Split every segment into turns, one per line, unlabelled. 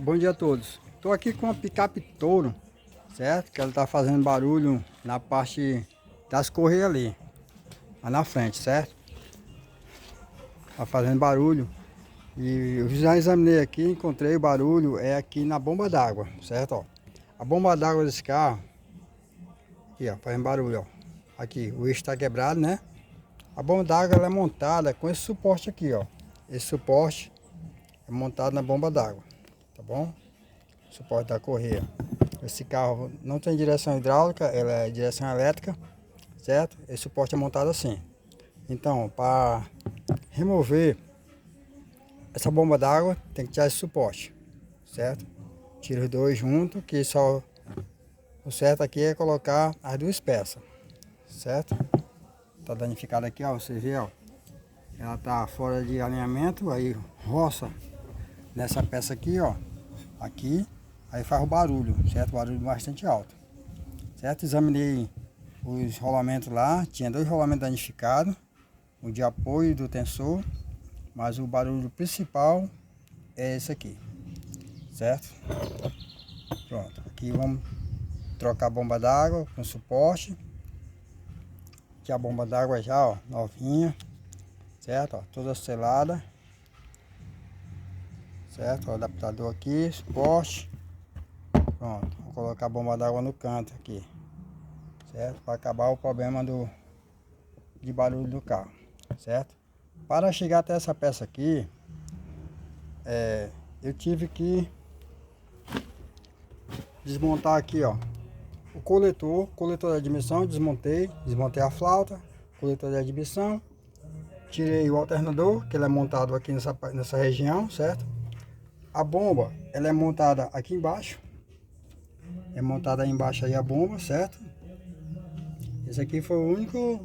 Bom dia a todos. Estou aqui com a picape Touro, certo? Que ela está fazendo barulho na parte das correias ali, lá na frente, certo? Está fazendo barulho. E eu já examinei aqui, encontrei o barulho, é aqui na bomba d'água, certo? Ó, a bomba d'água desse carro, aqui ó, fazendo barulho, ó. Aqui, o eixo está quebrado, né? A bomba d'água ela é montada com esse suporte aqui, ó. Esse suporte é montado na bomba d'água, tá bom? Suporte da correia. Esse carro não tem direção hidráulica, ela é direção elétrica, certo? Esse suporte é montado assim. Então, para remover essa bomba d'água, tem que tirar esse suporte, certo? Tira os dois juntos, que só o certo aqui é colocar as duas peças, certo? Tá danificada aqui, ó, você vê, ó. Ela tá fora de alinhamento, aí roça nessa peça aqui, ó. Aqui, aí faz o barulho, certo? O barulho bastante alto, certo? Examinei os rolamentos lá, tinha dois rolamentos danificados, o de apoio do tensor, mas o barulho principal é esse aqui, certo? Pronto, aqui vamos trocar a bomba d'água com suporte. Aqui a bomba d'água já, ó, novinha, certo? Ó, toda selada, certo? O adaptador aqui, suporte. Pronto, vou colocar a bomba d'água no canto aqui, certo? Para acabar o problema de barulho do carro, certo? Para chegar até essa peça aqui, eu tive que desmontar aqui, ó, o coletor de admissão, desmontei a flauta, coletor de admissão, tirei o alternador, que ele é montado aqui nessa região, certo? A bomba, ela é montada aqui embaixo, é montada aí embaixo aí a bomba, certo? Esse aqui foi o único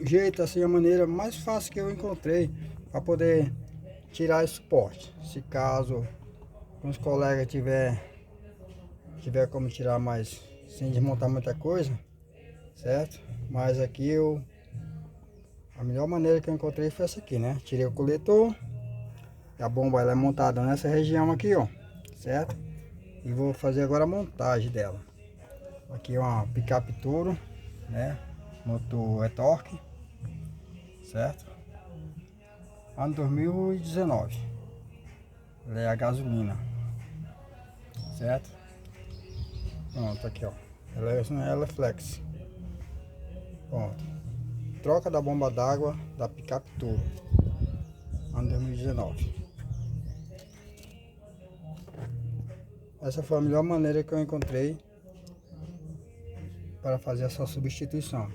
jeito, assim, a maneira mais fácil que eu encontrei para poder tirar esse suporte. Se caso os colegas tiver como tirar mais sem desmontar muita coisa, certo? Mas aqui a melhor maneira que eu encontrei foi essa aqui, né? Tirei o coletor, a bomba ela é montada nessa região aqui, ó, certo? E vou fazer agora a montagem dela. Aqui é uma picape Touro, né? Motor é torque, certo? Ano 2019. Ela é a gasolina, certo? Pronto, aqui ó. Ela é flex. Pronto. Troca da bomba d'água da picape Touro. Ano 2019. Essa foi a melhor maneira que eu encontrei para fazer essa substituição.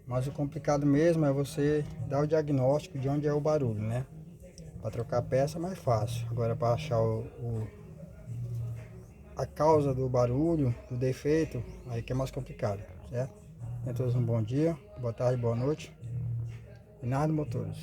Mas o complicado mesmo é você dar o diagnóstico de onde é o barulho, né? Para trocar a peça é mais fácil. Agora para achar a causa do barulho, do defeito, aí que é mais complicado, certo? Tenham todos um bom dia, boa tarde, boa noite. E nada, motores.